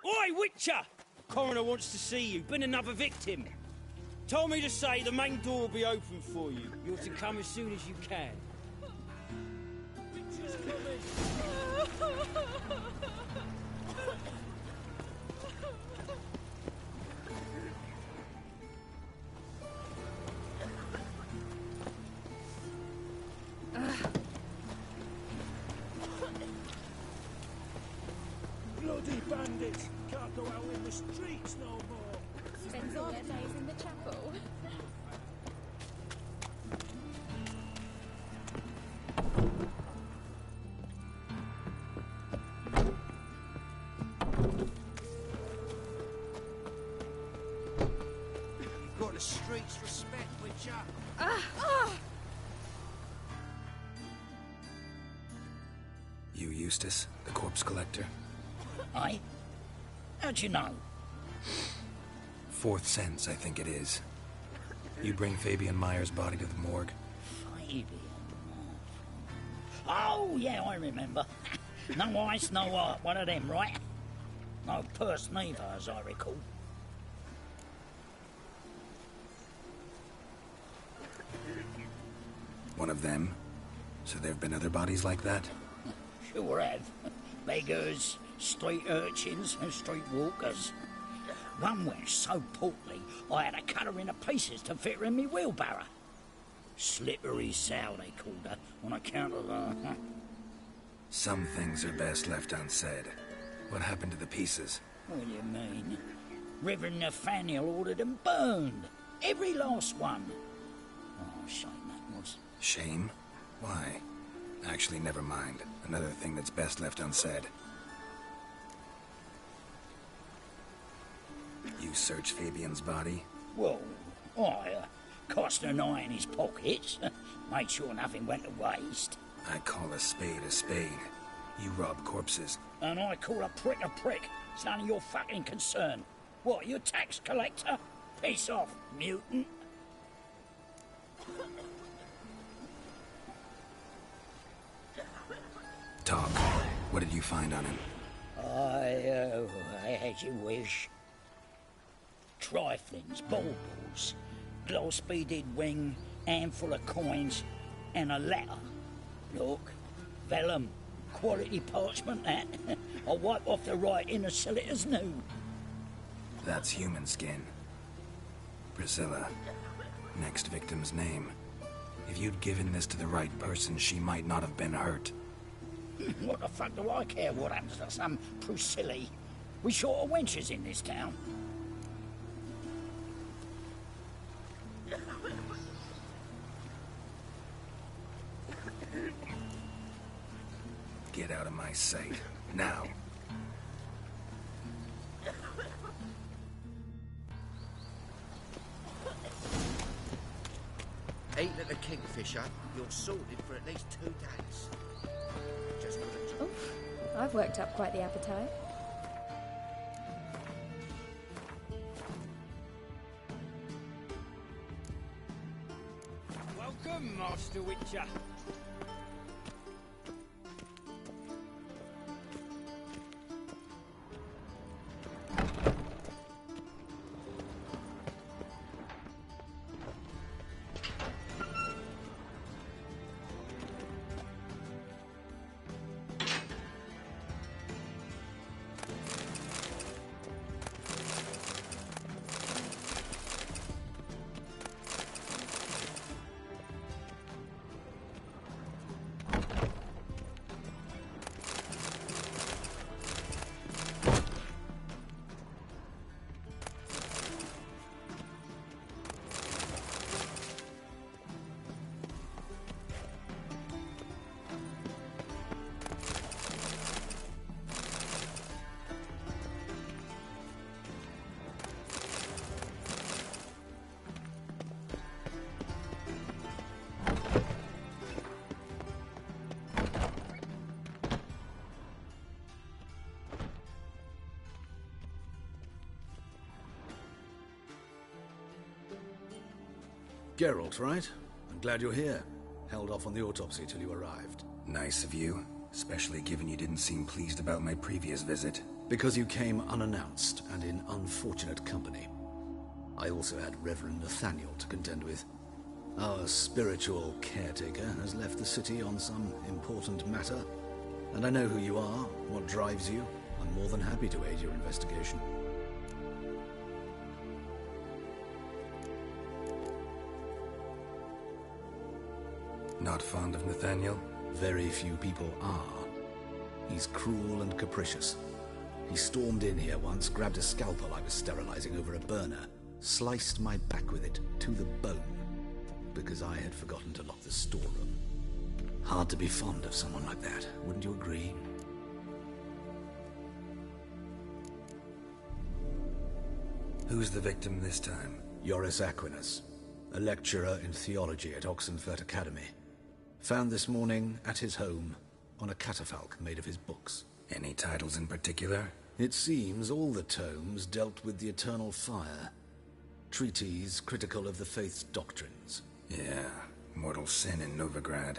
Oi, Witcher! Coroner wants to see you. Been another victim. Told me to say the main door will be open for you. You're to come as soon as you can. Witcher's coming! Bloody bandits! Can't go out in the streets no more! Spends all their days in the chapel. You've got the streets respect, Witcher. You, Eustace, the corpse collector? Aye? How'd you know? Fourth sense, I think it is. You bring Fabian Meyer's body to the morgue? Fabian? Oh, yeah, I remember. No eyes, no heart, one of them, right? No purse neither, as I recall. One of them? So there have been other bodies like that? Sure have. Beggars, street urchins, and street walkers. One went so portly, I had to cut her into pieces to fit her in me wheelbarrow. Slippery sow, they called her, on account of her. Some things are best left unsaid. What happened to the pieces? What do you mean? Reverend Nathaniel ordered them burned. Every last one. Oh, shame that was. Shame? Why? Actually, never mind. Another thing that's best left unsaid. You searched Fabian's body? Well, I cast an eye in his pockets. Made sure nothing went to waste. I call a spade a spade. You rob corpses. And I call a prick a prick. It's none of your fucking concern. What, you tax collector? Piss off, mutant. Talk. What did you find on him? As you wish. Triflings, baubles, gloss-beaded ring, handful of coins, and a letter. Look, vellum, quality parchment, that. I'll wipe off the writing and sell it as new. That's human skin. Priscilla. Next victim's name. If you'd given this to the right person, she might not have been hurt. What the fuck do I care what happens to some Priscilla? We short of wenches in this town. Get out of my sight. Now. Ain't it a kingfisher? You're sorted for at least 2 days. Just for the job. Oh, I've worked up quite the appetite. Welcome, Master Witcher. Geralt, right? I'm glad you're here. Held off on the autopsy till you arrived. Nice of you, especially given you didn't seem pleased about my previous visit. Because you came unannounced and in unfortunate company. I also had Reverend Nathaniel to contend with. Our spiritual caretaker has left the city on some important matter, and I know who you are, what drives you. I'm more than happy to aid your investigation. Not fond of Nathaniel? Very few people are. He's cruel and capricious. He stormed in here once, grabbed a scalpel I was sterilizing over a burner, sliced my back with it to the bone, because I had forgotten to lock the storeroom. Hard to be fond of someone like that, wouldn't you agree? Who's the victim this time? Joris Aquinas, a lecturer in theology at Oxenfurt Academy. Found this morning at his home on a catafalque made of his books. Any titles in particular? It seems all the tomes dealt with the eternal fire. Treatises critical of the faith's doctrines. Yeah, mortal sin in Novigrad.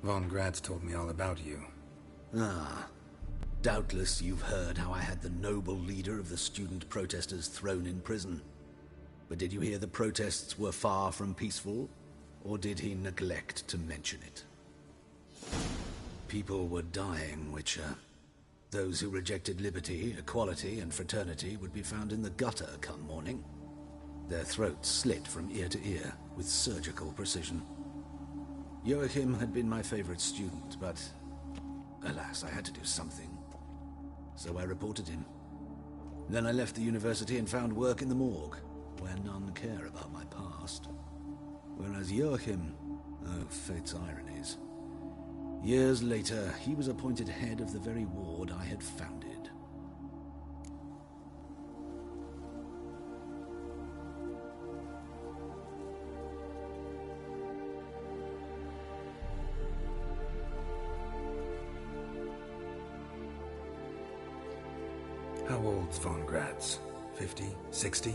Von Grad's told me all about you. Ah. Doubtless you've heard how I had the noble leader of the student protesters thrown in prison. But did you hear the protests were far from peaceful? Or did he neglect to mention it? People were dying, Witcher. Those who rejected liberty, equality, and fraternity would be found in the gutter come morning. Their throats slit from ear to ear with surgical precision. Joachim had been my favorite student, but alas, I had to do something. So I reported him. Then I left the university and found work in the morgue, where none care about my past. Whereas Joachim, oh, fate's ironies. Years later, he was appointed head of the very ward I had founded. How old's Von Grad's? 50? 60?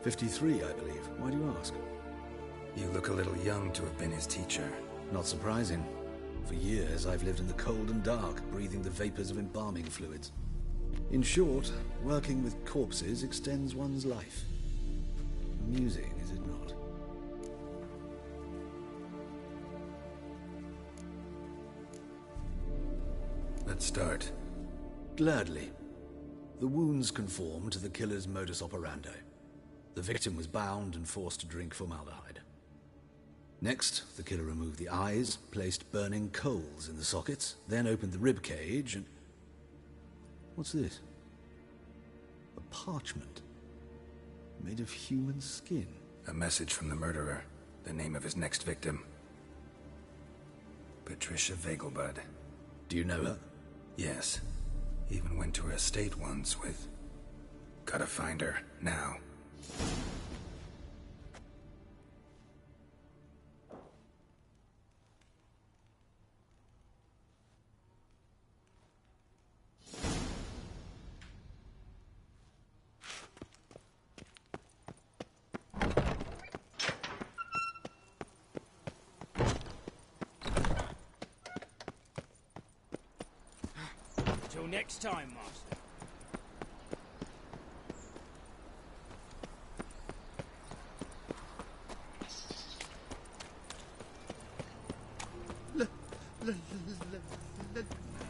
53, I believe. Why do you ask? You look a little young to have been his teacher. Not surprising. For years, I've lived in the cold and dark, breathing the vapors of embalming fluids. In short, working with corpses extends one's life. Amusing, is it not? Let's start. Gladly. The wounds conform to the killer's modus operandi. The victim was bound and forced to drink formaldehyde. Next, the killer removed the eyes, placed burning coals in the sockets, then opened the rib cage and... What's this? A parchment. Made of human skin. A message from the murderer. The name of his next victim. Patricia Vegelbud. Do you know her? Yes. Even went to her estate once with... Gotta find her, now. Till next time, Master.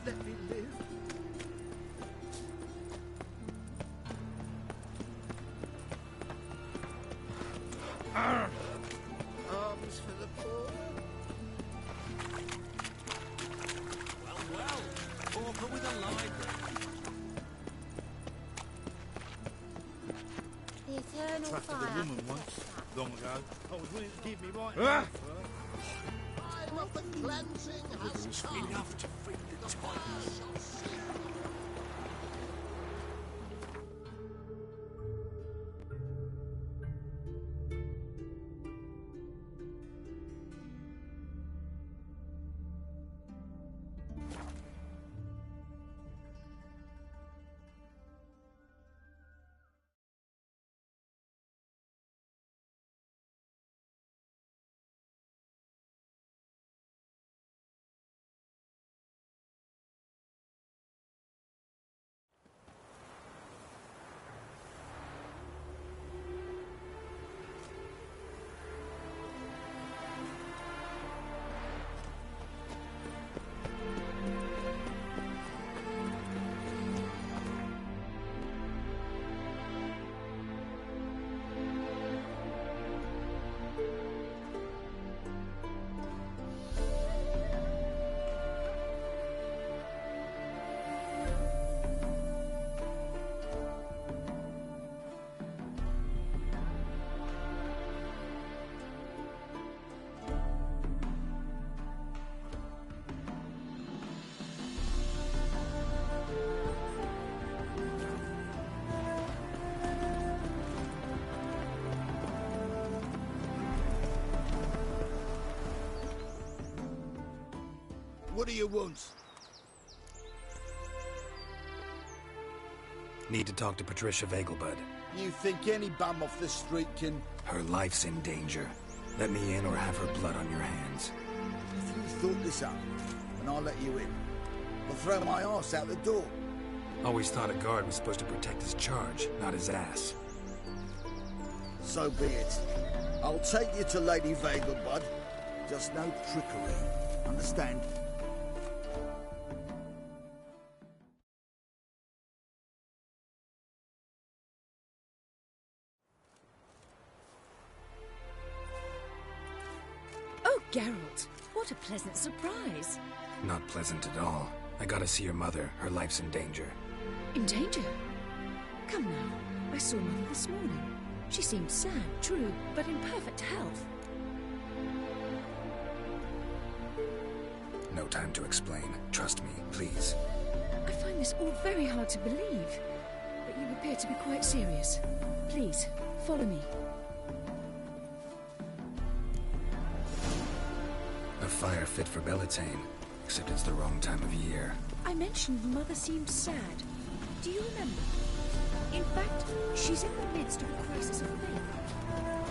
Let me live. Arms for the poor. Well, Pauper with a library. The eternal Trafficked fire. a woman once, long ago. I was willing to give me right hand for her. Time of the cleansing has come. Enough to free the time. What do you want? Need to talk to Patricia Vegelbud. You think any bum off the street can... Her life's in danger. Let me in or have her blood on your hands. If you thought this up, and I'll let you in, I'll throw my arse out the door. Always thought a guard was supposed to protect his charge, not his ass. So be it. I'll take you to Lady Vegelbud. Just no trickery. Understand? Oh, Geralt, what a pleasant surprise. Not pleasant at all. I gotta see your mother. Her life's in danger. In danger? Come now, I saw Mother this morning. She seemed sad, true, but in perfect health. No time to explain. Trust me, please. I find this all very hard to believe, but you appear to be quite serious. Please, follow me. A fire fit for Bellatane, except it's the wrong time of year. I mentioned Mother seemed sad. Do you remember? In fact, she's in the midst of a crisis of faith.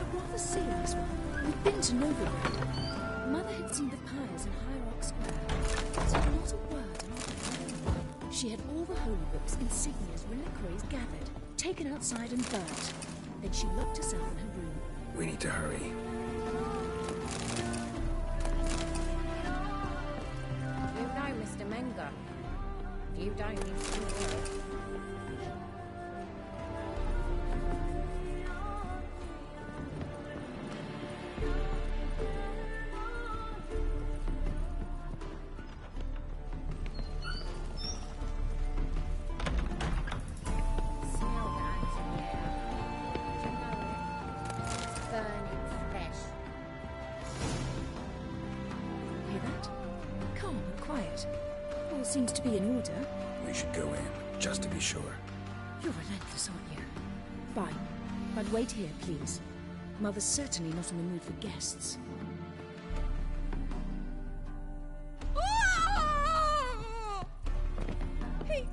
A rather serious one. We've been to Novigrad. Mother had seen the pyres in High Rock Square. So not a word and all. She had all the holy books, insignias, reliquaries gathered, taken outside and burnt. Then she locked herself in her room. We need to hurry. You know, Mr. Menger. If you don't, you will. Seems to be in order. We should go in, just to be sure. You're relentless, aren't you? Fine. But wait here, please. Mother's certainly not in the mood for guests. Oh! He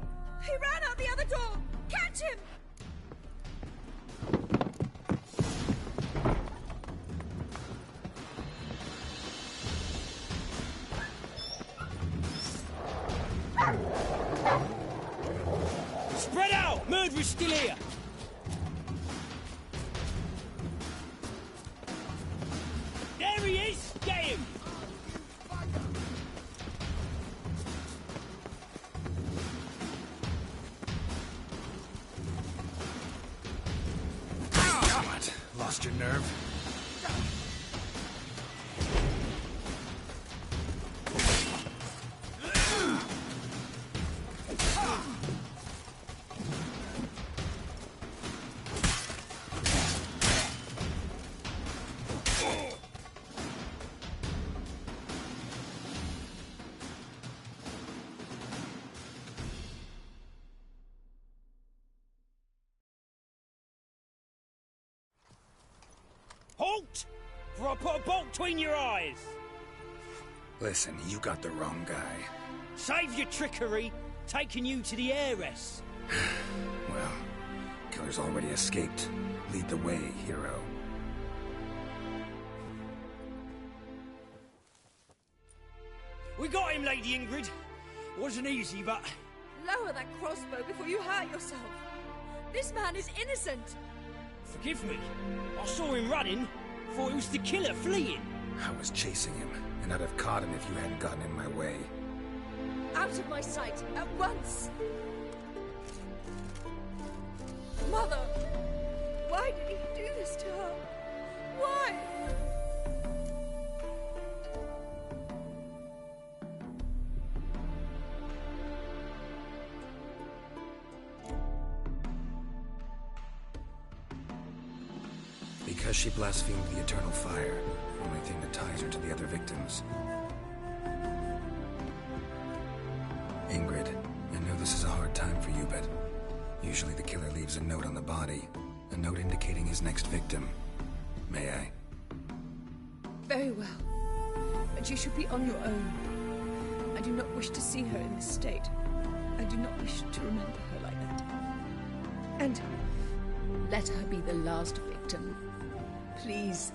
ran out the other door! Catch him! Spread out! Murderer's still here! There he is! Get him! What? Lost your nerve? Halt! For I put a bolt between your eyes! Listen, you got the wrong guy. Save your trickery, taking you to the heiress. Well, killer's already escaped. Lead the way, hero. We got him, Lady Ingrid. Wasn't easy, but... Lower that crossbow before you hurt yourself. This man is innocent. Forgive me. I saw him running. Thought it was the killer fleeing. I was chasing him, and I'd have caught him if you hadn't gotten in my way. Out of my sight, at once! Mother! Why did he do this to her? Why? Because she blasphemed the eternal fire, only thing that ties her to the other victims. Ingrid, I know this is a hard time for you, but usually the killer leaves a note on the body, a note indicating his next victim. May I? Very well. But you should be on your own. I do not wish to see her in this state. I do not wish to remember her like that. And let her be the last victim. Please.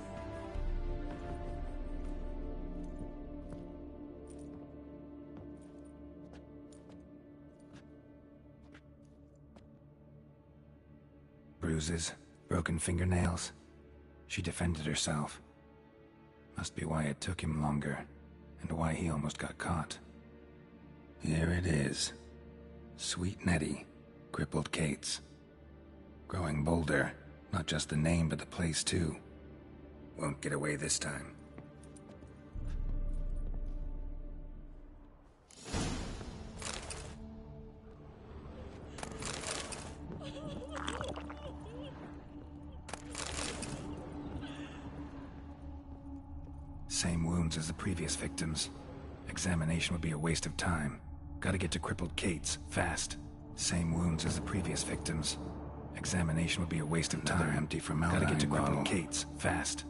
Bruises, broken fingernails. She defended herself. Must be why it took him longer, and why he almost got caught. Here it is. Sweet Nettie, crippled Kate's. Growing bolder, not just the name but the place too. Won't get away this time. Same wounds as the previous victims. Examination would be a waste of time. Gotta get to crippled Kate's, fast. Same wounds as the previous victims. Examination would be a waste of time. Empty formaldehyde. Gotta get to crippled Kate's, fast.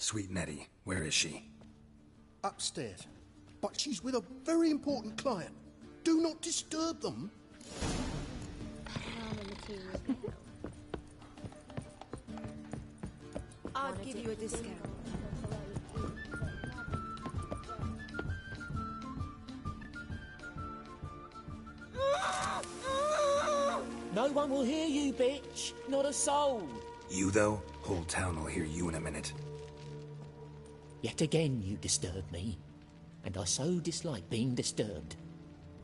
Sweet Nettie, where is she? Upstairs. But she's with a very important client. Do not disturb them. I'd give you a discount. No one will hear you, bitch. Not a soul. You, though? Whole town will hear you in a minute. Yet again you disturb me, and I so dislike being disturbed.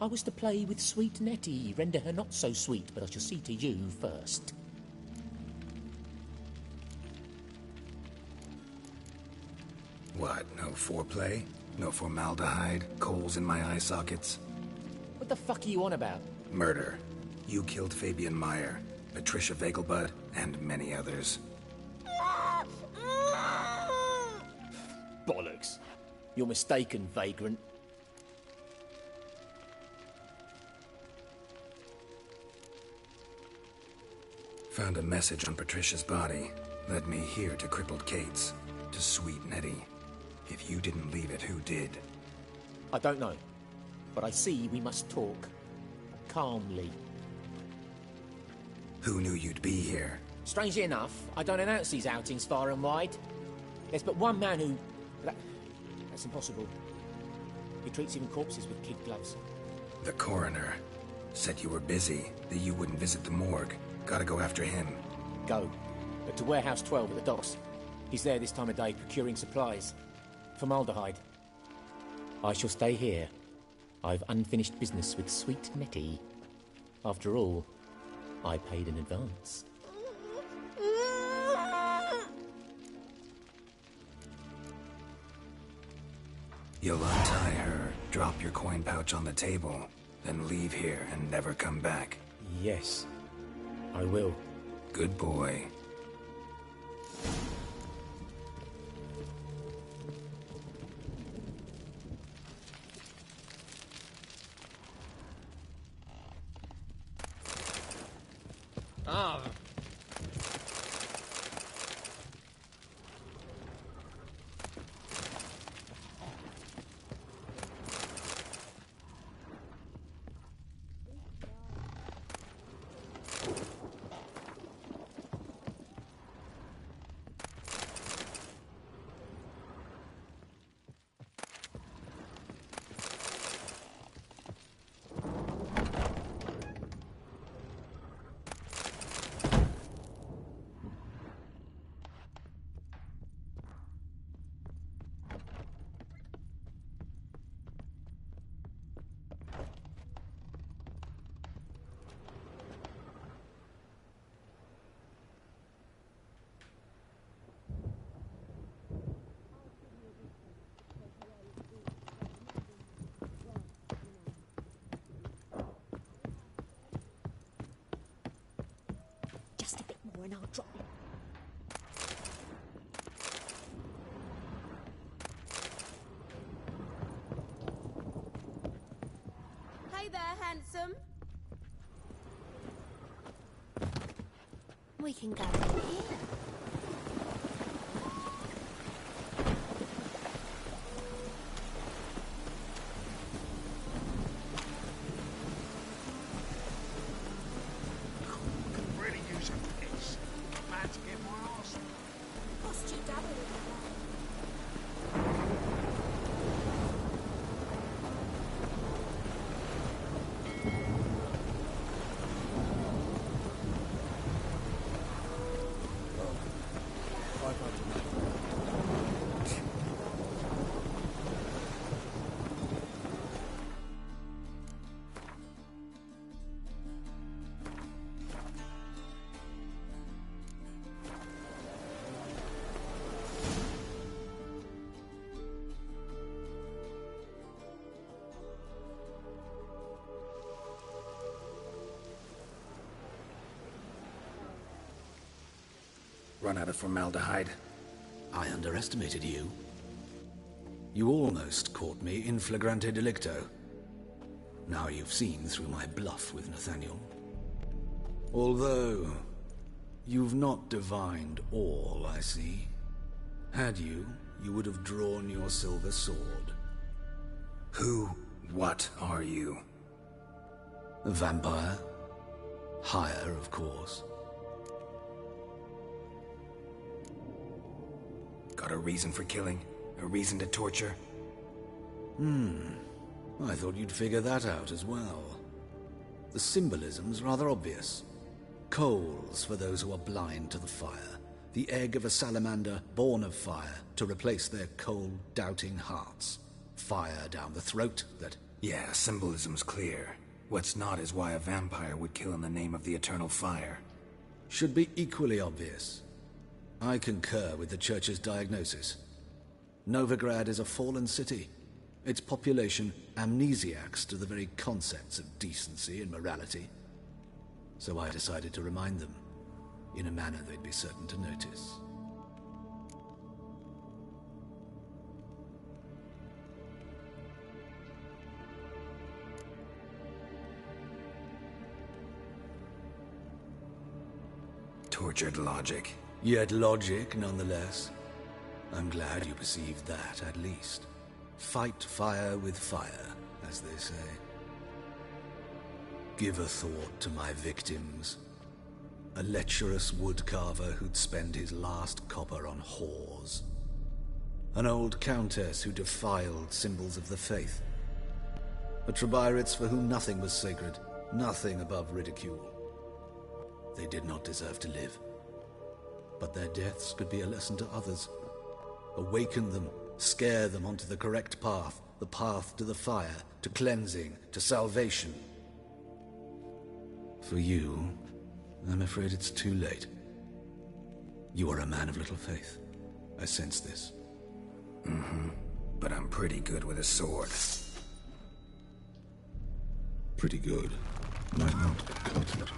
I was to play with sweet Nettie, render her not so sweet, but I shall see to you first. What, no foreplay? No formaldehyde? Coals in my eye sockets? What the fuck are you on about? Murder. You killed Fabian Meyer, Patricia Vegelbud, and many others. Bollocks. You're mistaken, vagrant. Found a message on Patricia's body. Led me here to crippled Kate's. To sweet Nettie. If you didn't leave it, who did? I don't know. But I see we must talk. Calmly. Who knew you'd be here? Strangely enough, I don't announce these outings far and wide. There's but one man who... That's impossible. He treats even corpses with kid gloves. The coroner. Said you were busy, that you wouldn't visit the morgue. Gotta go after him. Go. But to Warehouse 12 at the docks. He's there this time of day procuring supplies. Formaldehyde. I shall stay here. I've unfinished business with sweet Nettie. After all, I paid in advance. You'll untie her, drop your coin pouch on the table, then leave here and never come back. Yes, I will. Good boy. Ah. Just a bit more and I'll drop you. Hey there, handsome. We can go in here. Really use a piss. Mad to get my arse. Cost you double. Run out of formaldehyde. I underestimated you. You almost caught me in flagrante delicto. Now you've seen through my bluff with Nathaniel. Although, you've not divined all, I see. Had you, you would have drawn your silver sword. Who, what are you? A vampire. Higher, of course. Got a reason for killing? A reason to torture? I thought you'd figure that out as well. The symbolism's rather obvious. Coals for those who are blind to the fire. The egg of a salamander born of fire to replace their cold, doubting hearts. Fire down the throat that... Yeah, symbolism's clear. What's not is why a vampire would kill in the name of the eternal fire. Should be equally obvious. I concur with the Church's diagnosis. Novigrad is a fallen city. Its population amnesiacs to the very concepts of decency and morality. So I decided to remind them, in a manner they'd be certain to notice. Tortured logic. Yet logic, nonetheless. I'm glad you perceived that, at least. Fight fire with fire, as they say. Give a thought to my victims. A lecherous woodcarver who'd spend his last copper on whores. An old countess who defiled symbols of the faith. A Trebirates for whom nothing was sacred, nothing above ridicule. They did not deserve to live. But their deaths could be a lesson to others. Awaken them, scare them onto the correct path, the path to the fire, to cleansing, to salvation. For you, I'm afraid it's too late. You are a man of little faith. I sense this. But I'm pretty good with a sword. Pretty good. Might not cut it.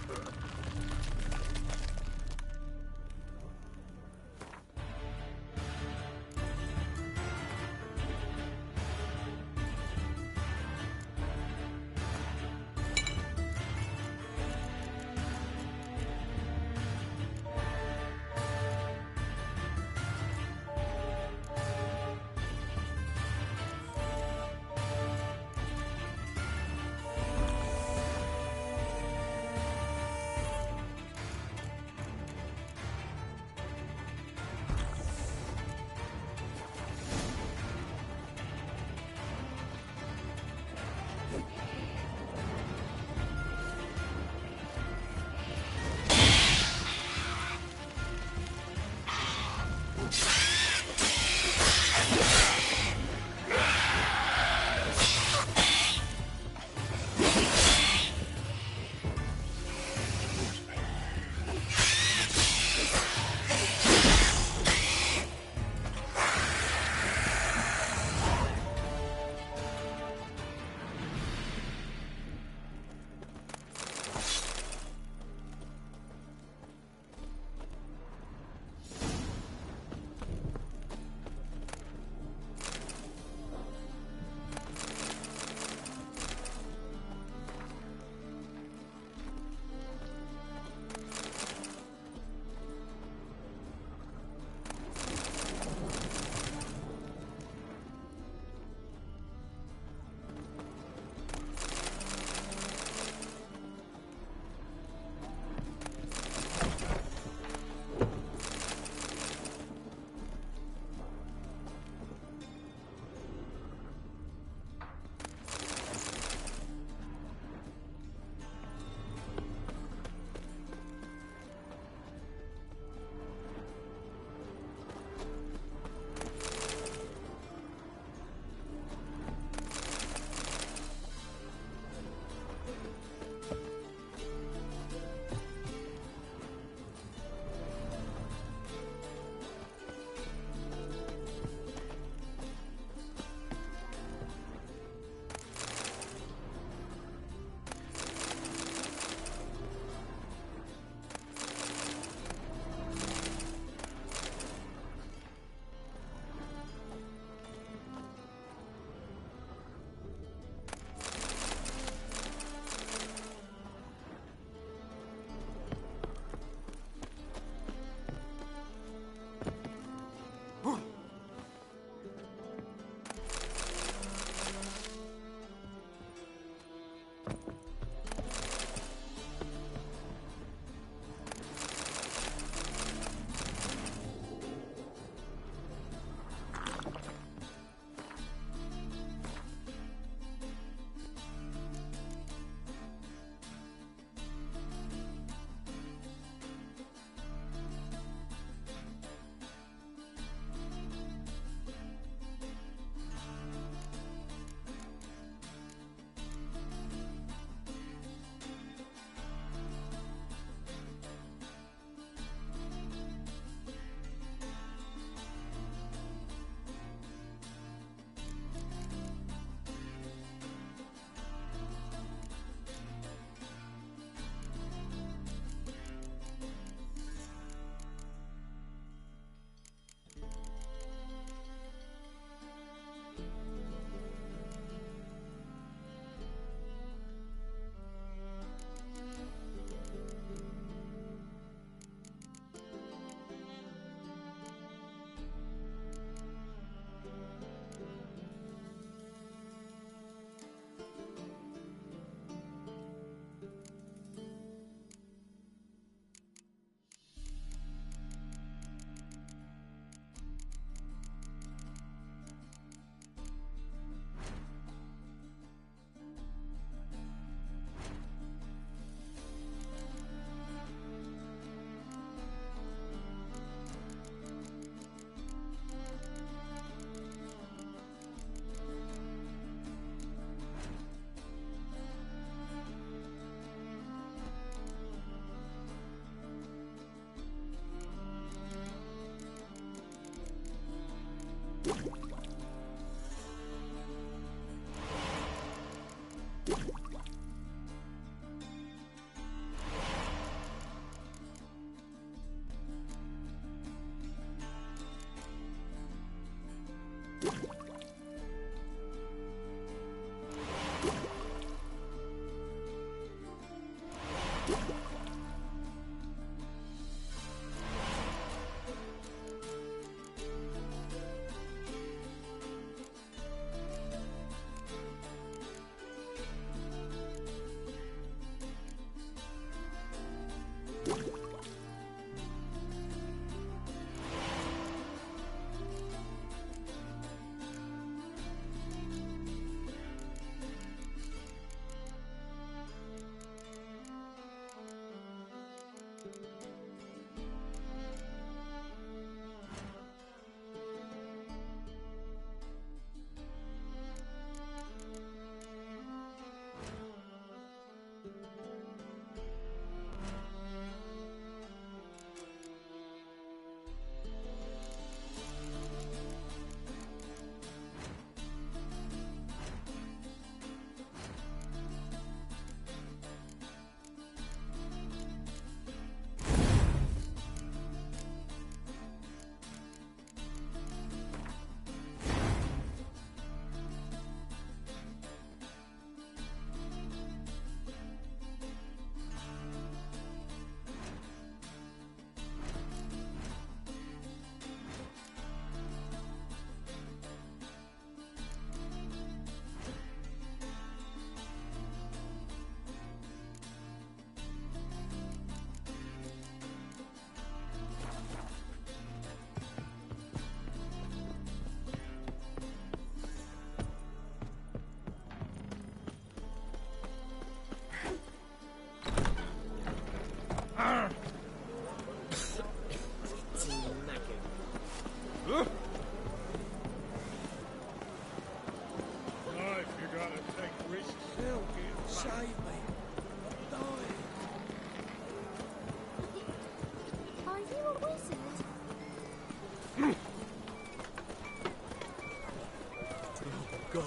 God,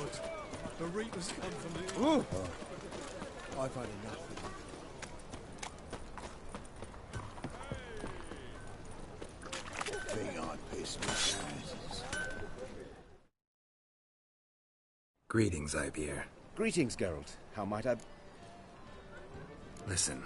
the Reapers come from the... Oh, I've had enough. Think I pissed my pants. Greetings, Ibeer. Greetings, Geralt. How might I... Listen.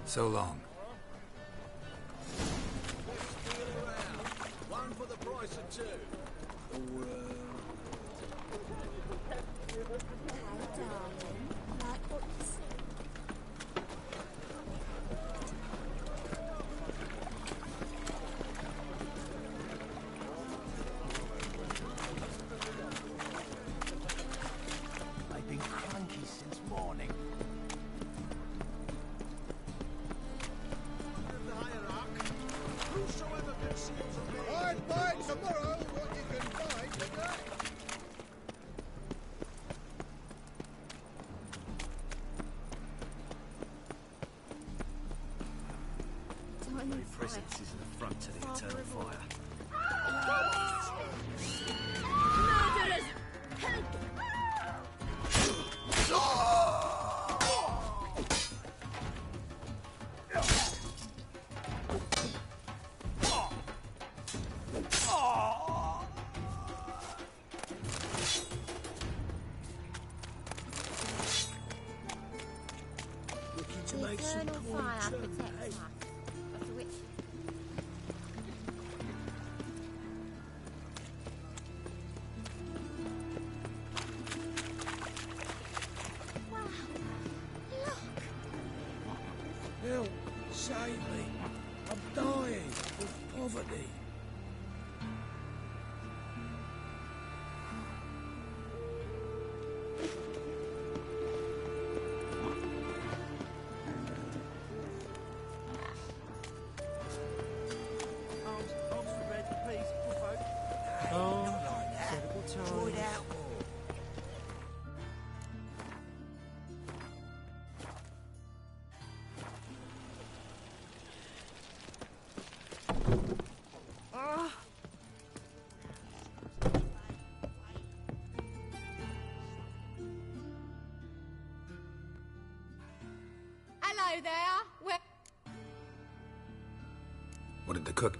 So long. One for the price of two. They've been cranky since morning. I'd buy tomorrow what you can buy today. No presence is an affront to the eternal fire. Murderers! Help! Looking to The make some eternal coin fire too, protects eh? us. Of the witch. Wow. Look. Help, save me. I'm dying of poverty. Arms for red, please, poor folk. Oh, not like that. Draw it out more. Hello there. Where... What did the cook...